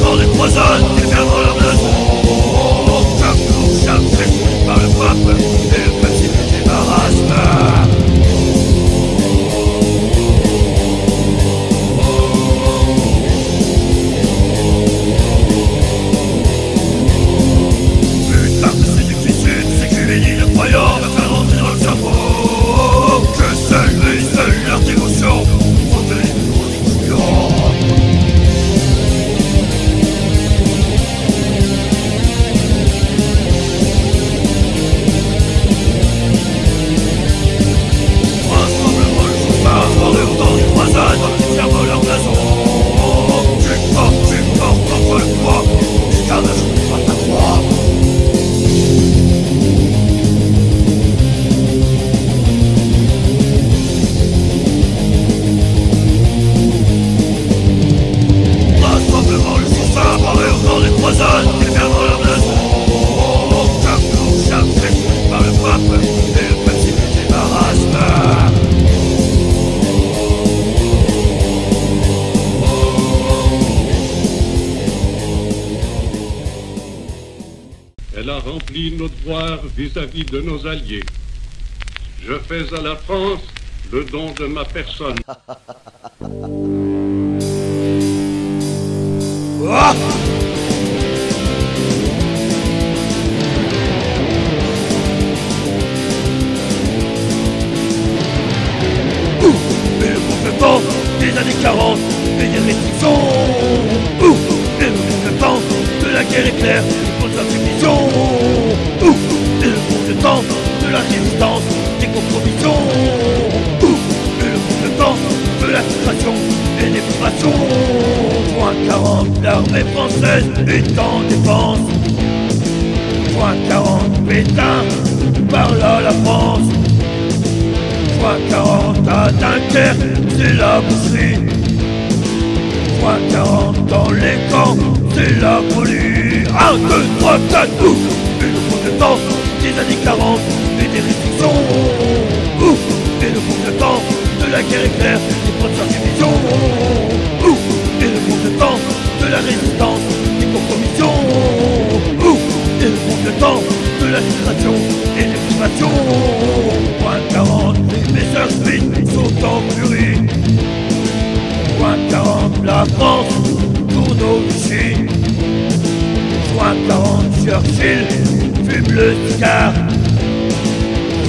dans les croisades qui viendront leur blason. Chaque jour, chaque seconde par le peuple et le principe du débarrassement. Putain, c'est du suicide, c'est juvénile, le croyant va faire rentrer dans le cerveau que seuls et seuls leurs dévotions font de l'évolution. Rassemblement le chauffard, dans le temps des croisades, qui servent leur blason. Tu portes contre le poids, du carnage pas ta croix. Rassemblement le chauffard, dans les croisades, qui viendront leur blason. Chaque jour, chaque seconde par le peuple et le principe du débarrassement. Elle a rempli nos devoirs vis-à-vis de nos alliés. Je fais à la France le don de ma personne. Ah! Et le contre-temps des années 40 et des restrictions. Et le contre-temps de la guerre éclair contre la submission. Et le contre-temps de la résistance des compromissions. Et le contre-temps de la frustration et des privations. Point 40, l'armée française est en défense. Point 40, Pétain parle à la France. Point 40 à Dunkerque, c'est la boucherie. Point 40 dans les camps, c'est la folie. 1, 2, 3, 4, ouf. Et le contre-temps des années 40 et des restrictions. Ouf. Et le contre-temps de la guerre éclair et contre sa division. Ouf. Et le contre-temps de la résistance des compromissions. Ouf. Et le contre-temps de la frustration et des privations. Point 40, les Messerschmitt sont en furie. Point 40, la France tourne au Vichy. Point 40, Churchill fume le cigare.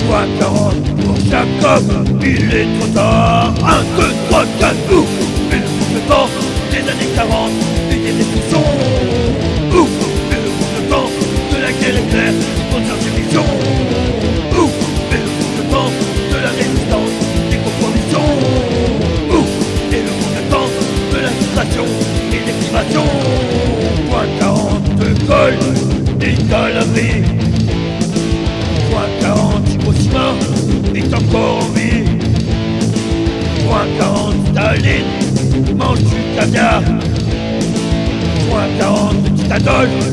Point 40, pour Jacob, il est trop tard. 1, 2, 3, 4, ouf. Et le contre-temps des années 40 et des restrictions. Ouf. Et le contre-temps de la guerre éclair contre sa division. Ouf. Et le contre-temps de la résistance des compromissions. Ouf. Et le contre-temps de la frustration et des privations. Point 40, De Gaulle est à l'abri. Point 40, Hiroshima est encore en vie. Point 40, Staline mange du caviar. Point 40, petit Adolphe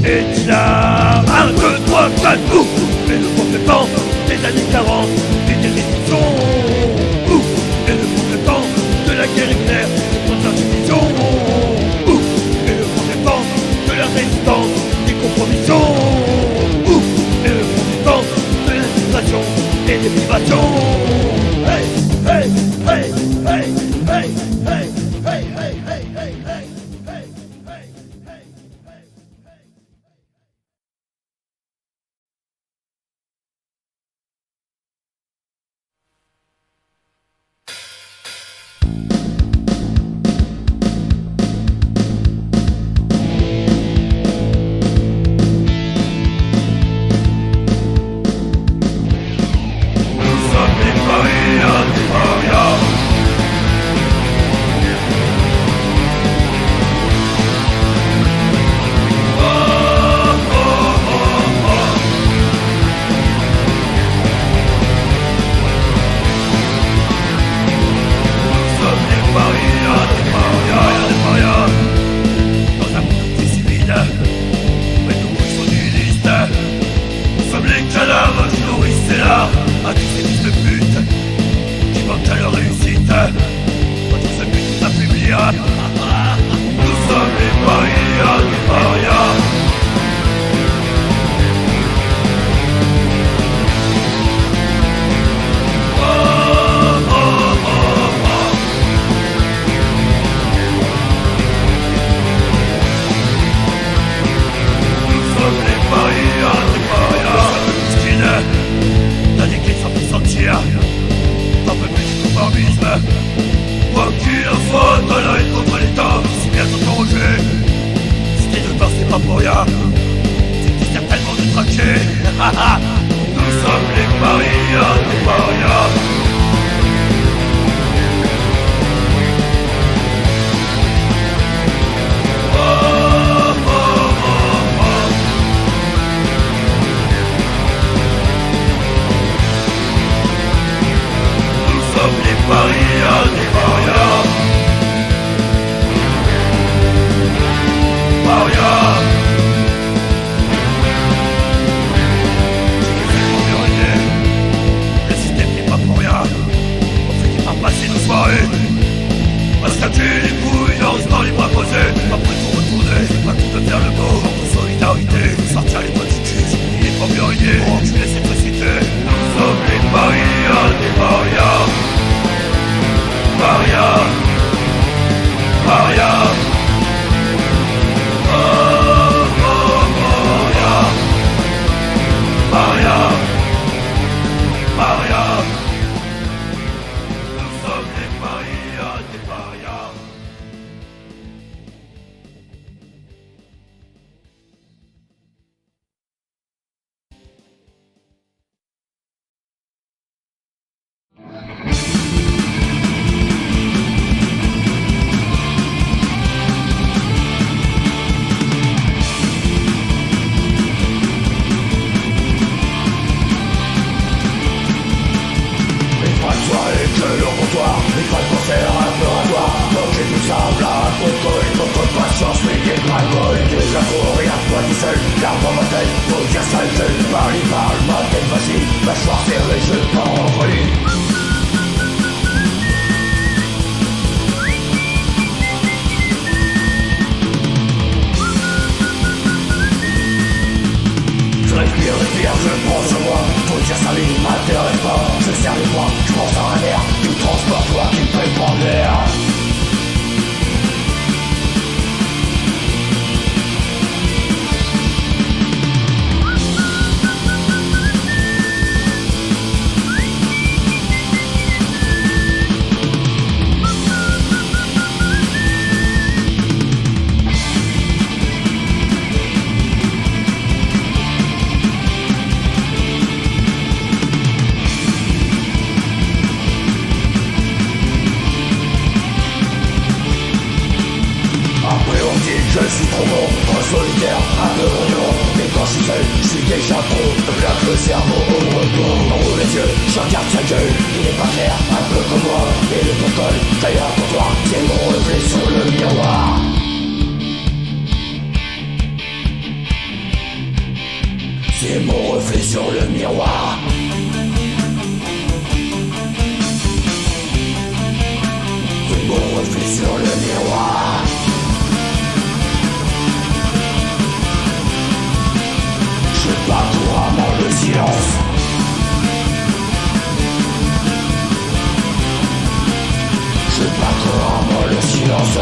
est là. 1, 2, 3, 4, ouf. Et le contre-temps des années 40 et des restrictions. Ouf. Et le contre-temps de la guerre éclair contre sa division. Ouf. Et le contre-temps de la résistance des compromissions. Ouf. Et le contre-temps de l'infiltration et des privations. Hey, hey, hey, hey, hey, hey, hey, hey, hey, hey, hey. pas pour rien. C'est certainement de traquer. Nous sommes les parias des parias. Parias des parias. Parias. Le système n'est pas pour rien. On finit par passer nos soirées à statuer les couilles dans les bras posés. Après tout retourner, c'est pas tout de faire le beau. Genre de solidarité, sortir les doigts du cul. Il est pas bien aidé, enculer cette société. Nous sommes les parias des parias. Paria, Paria, Paria, Paria, Paria. Nous sommes les parias des parias. C'est mon reflet sur le miroir. C'est mon reflet sur le miroir. Je bats couramment le silence. Je bats couramment le silence.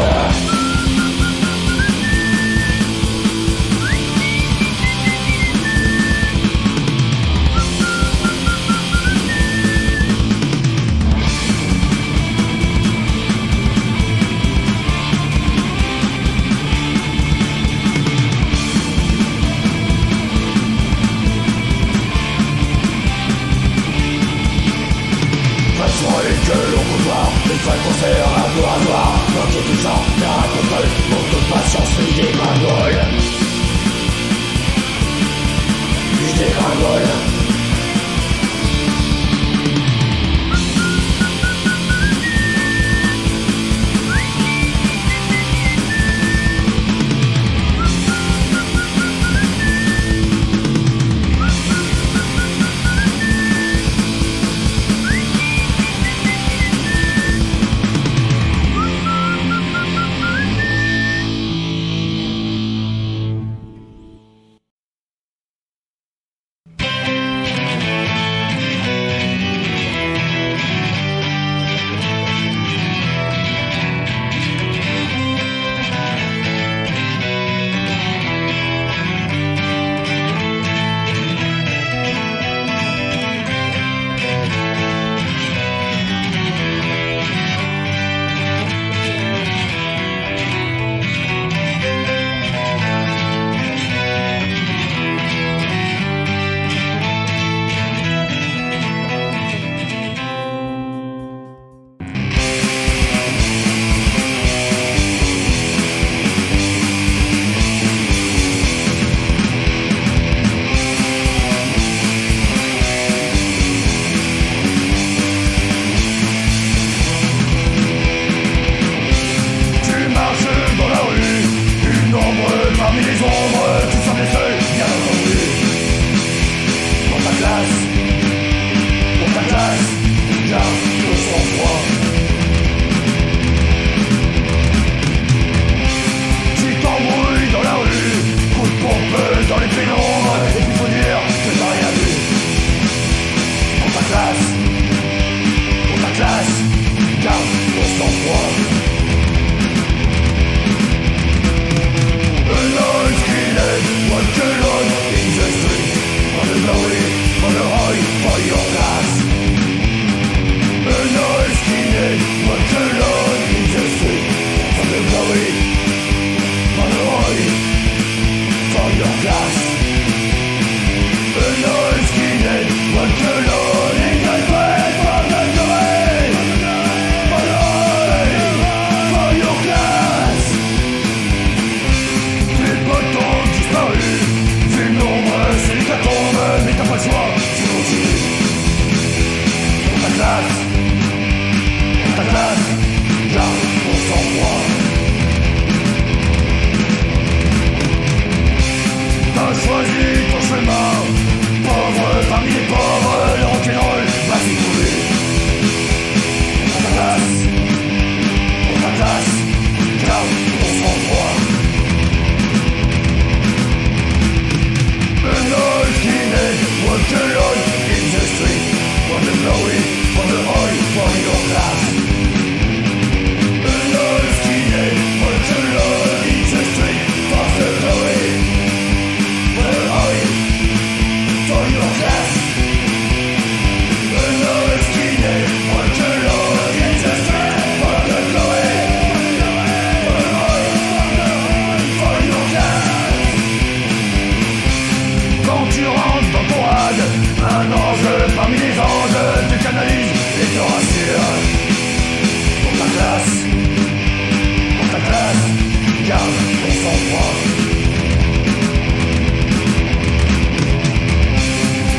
et sans froid.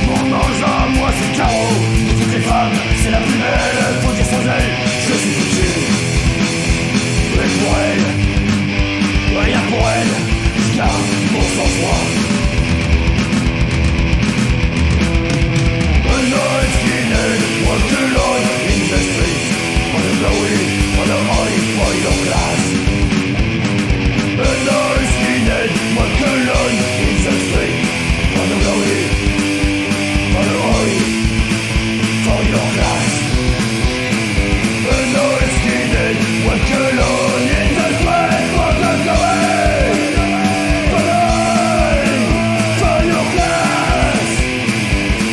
Mon ange à moi c'est Caro. Toutes les femmes, c'est la plus belle. Faut dire sans elle, je suis foutu. Et pour elle, rien pour elle, je garde mon sang-froid. A night skinhead, walk alone in the street. On the glowy, on the high, for your class. A night skinhead, walk alone in the street. On the glowy, on the high, for your class. A night skinhead, walk alone in the street. On the glowy, for the high, for your class.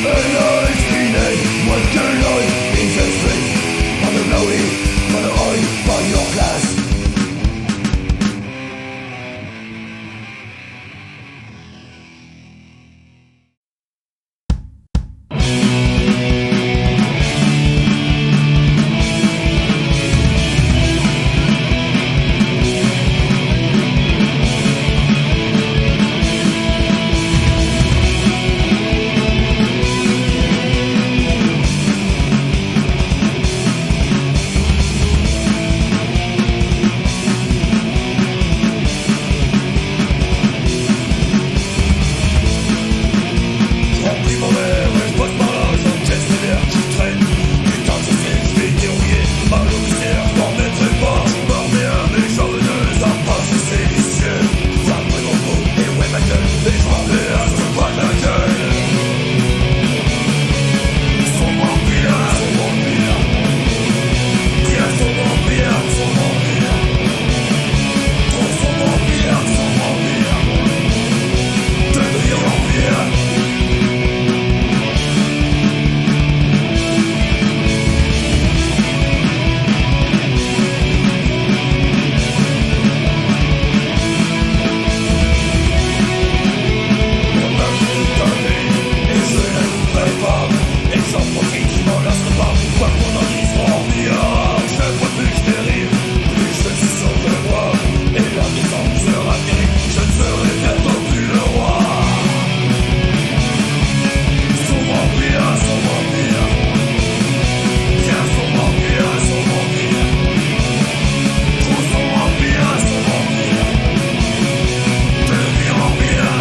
A night skinhead, walk alone in the street. On the glowy, on the high, for your class. Remplis mon verre et je passe par là, j'encaisse les verres qui traînent. Putain je sais que je vais dérouiller, mal au viscère, je m'en mettrai pas. Je m'en bien mais j'en venais, ça passe et c'est vicieux. Ça me mon mot et ouais ma gueule, et je m'en vais à ce pas de la gueule. Son vampire, tiens son vampire, son vampire. Trop son vampire, devenir vampire. On a toute ta vie, et je ne couperai pas. Et j'en profite, je m'en lasserai pas. Quoi qu'on en dise, vampire. Je vois plus je dérive, plus je suis sûr de moi. Et la descente sera terrible, je ne serai bientôt plus le roi. Son vampire, tiens son vampire, trouve son vampire, devenir vampire.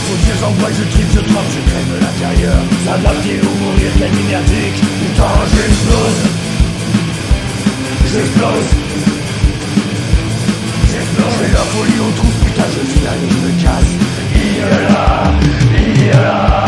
faut dire j'envoie, je tripe, je trempe, je crève de l'intérieur. S'adapter ou mourir, quelle énergique. Putain, j'explose. J'explose. J'explose. J'ai la folie aux trousses, putain, je suis là et je me casse. Il y a là, il y a là.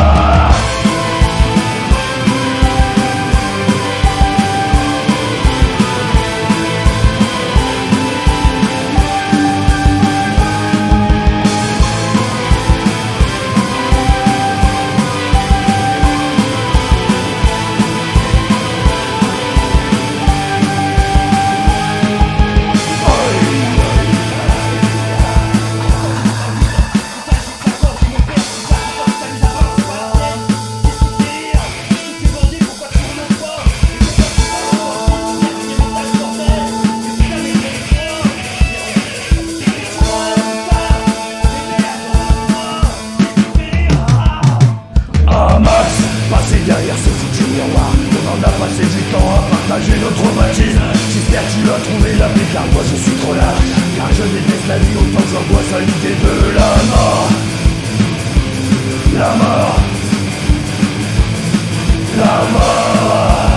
Derrière ce foutu miroir, on en a passé du temps à partager nos traumatismes. J'espère que tu as trouvé la paix car moi je suis trop large. Car je déteste la vie autant que j'angoisse à l'idée de la mort. La mort. La mort.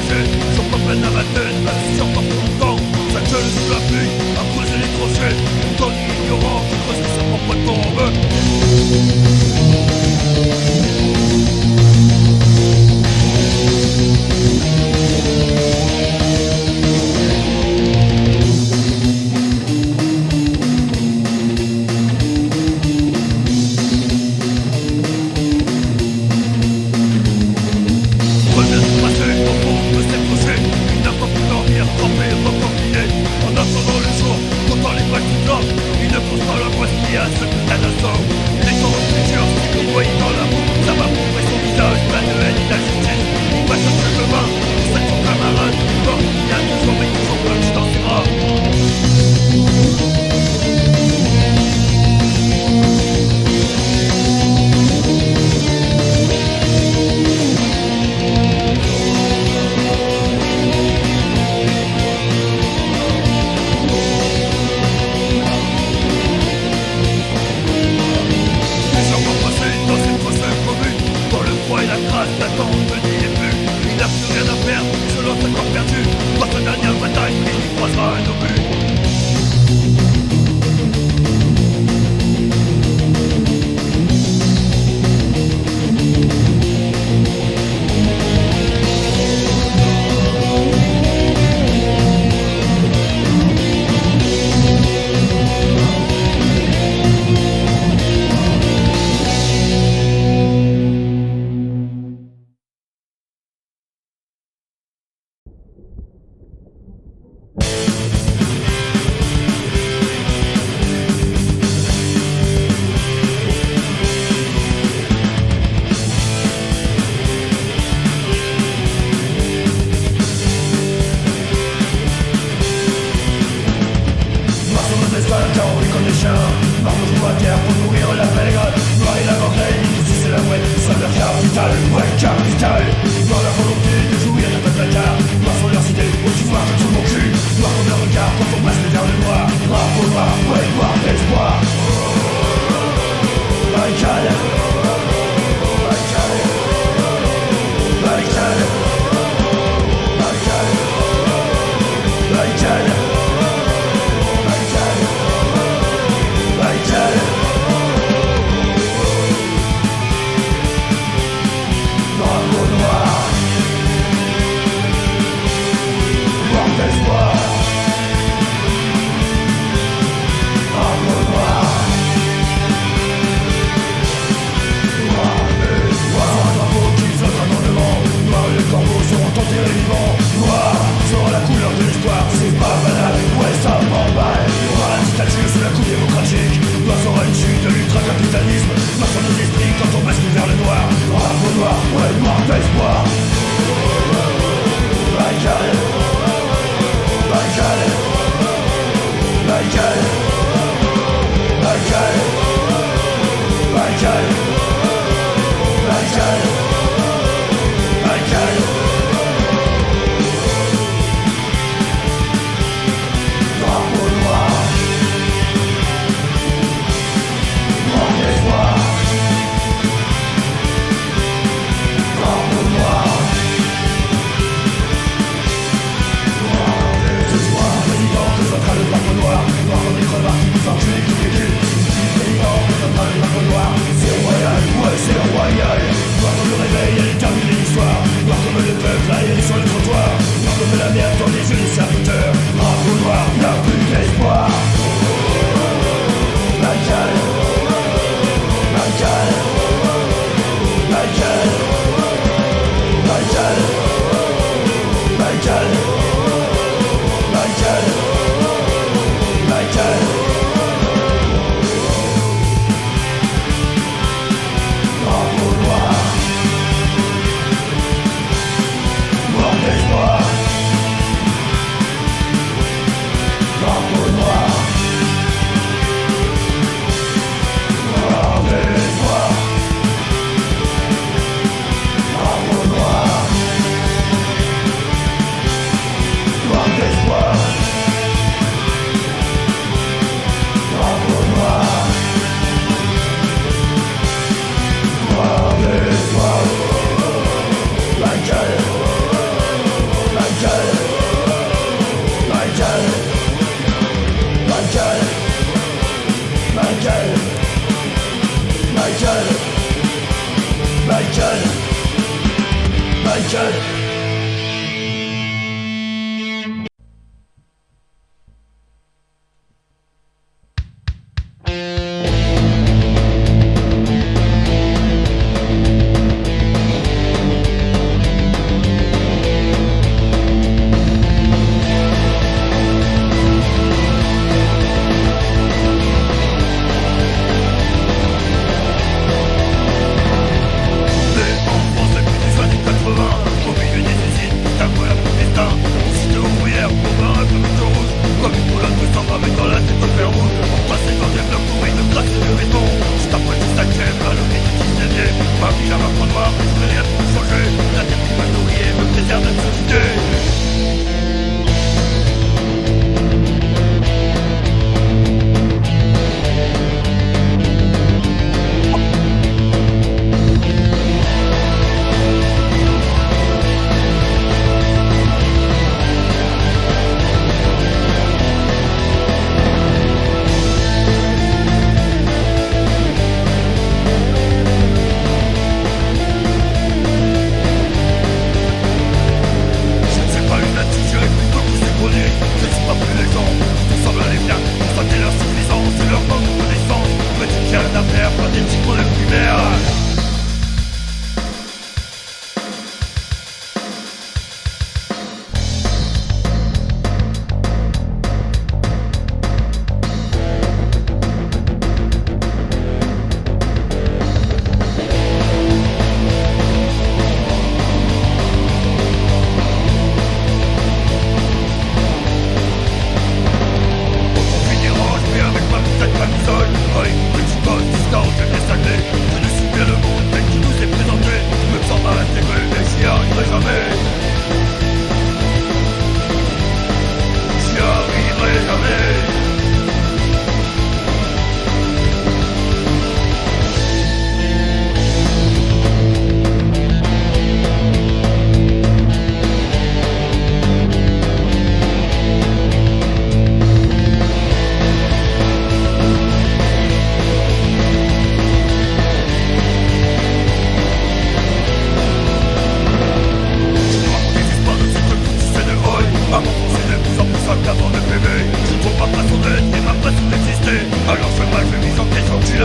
trajet, sur pas peine à ma tête, la sur pas pour longtemps. Ça gueule sous la pluie, à creuser les tranchées. On donne l'ignorant qui creuse sa propre tombe.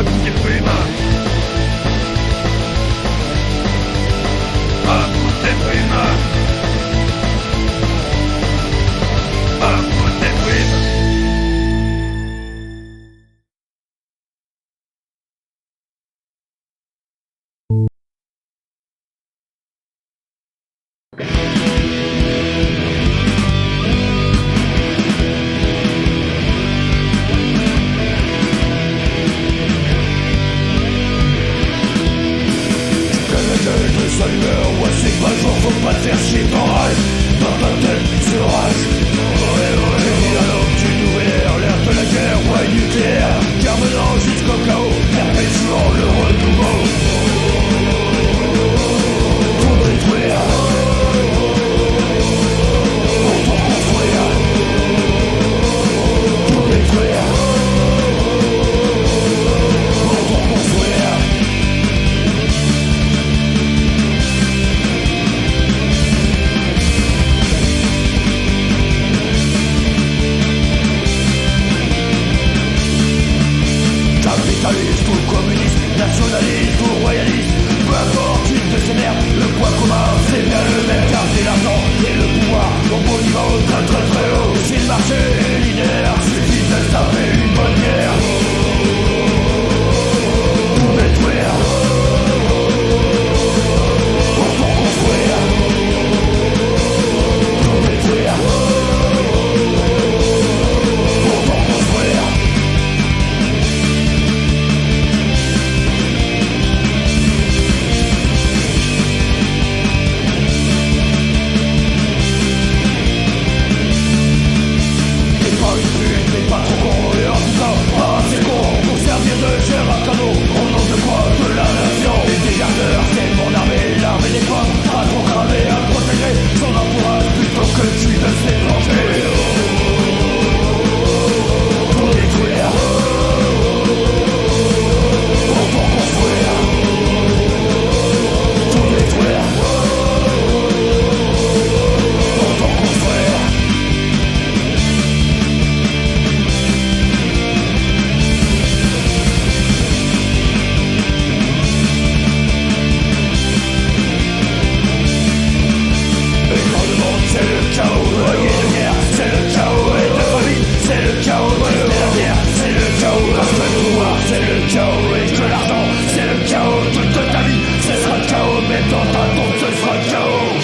coup des plumes. À coup des plumes. À coup des plumes. Ouais, c'est pas le jour, faut pas te faire chier, t'enrage. Dans ta tête, ce rage. Ouais, à l'aube d'une nouvelle ère, l'ère de la guerre, ouais, nucléaire. Guerre menant jusqu'au chaos, perpétuant le renouveau. Pour détruire, pour tout construire. Pour détruire, pour tout construire. Capitaliste ou communiste, nationaliste ou royaliste, peu importe une de ces merdes, le point commun c'est bien le même, garder l'argent et le pouvoir au bon niveau, très très très haut. Si le marché est linéaire, suffit de se taper une bonne guerre pour détruire, pour tout construire, pour détruire, pour tout construire. Pas trop con et en tout cas pas assez con pour servir de chair à cadeau. Au nom de quoi? De la nation. Les déserteurs, c'est mon armée, l'armée des femmes, à trop cramer, à protéger son entourage plutôt que de tuer de s'étranger. Pour détruire, pour construire, pour détruire, pour construire. C'est le chaos, et de guerre, c'est le chaos, et de famine, c'est le chaos, de la guerre, c'est le chaos, parce que le pouvoir, c'est le chaos, et que l'argent, c'est le chaos, toute ta vie, ce sera le chaos, même dans ta tombe, ce sera le chaos.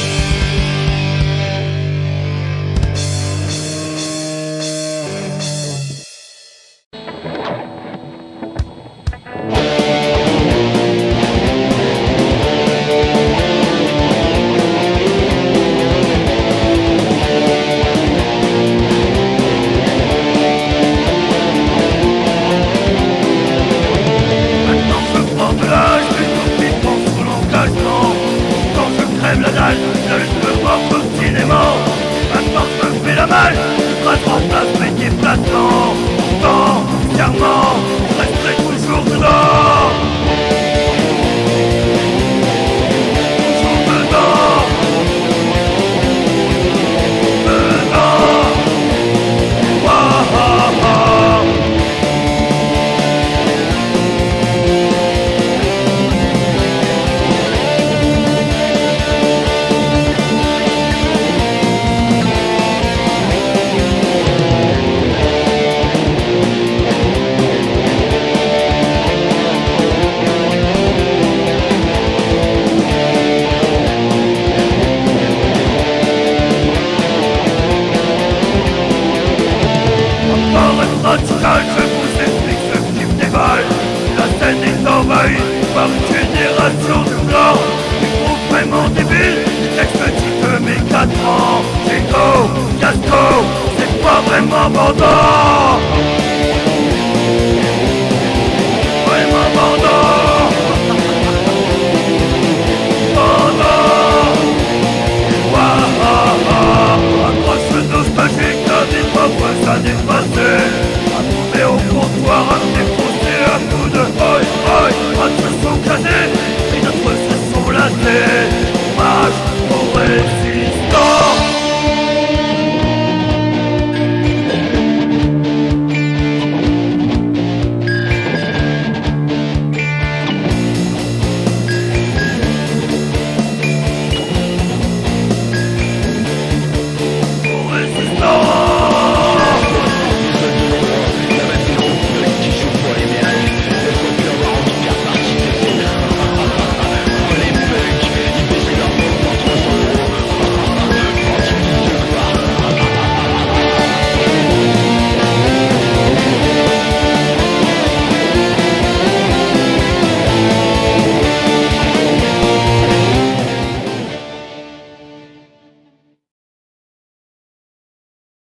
C'est pas vraiment abandon.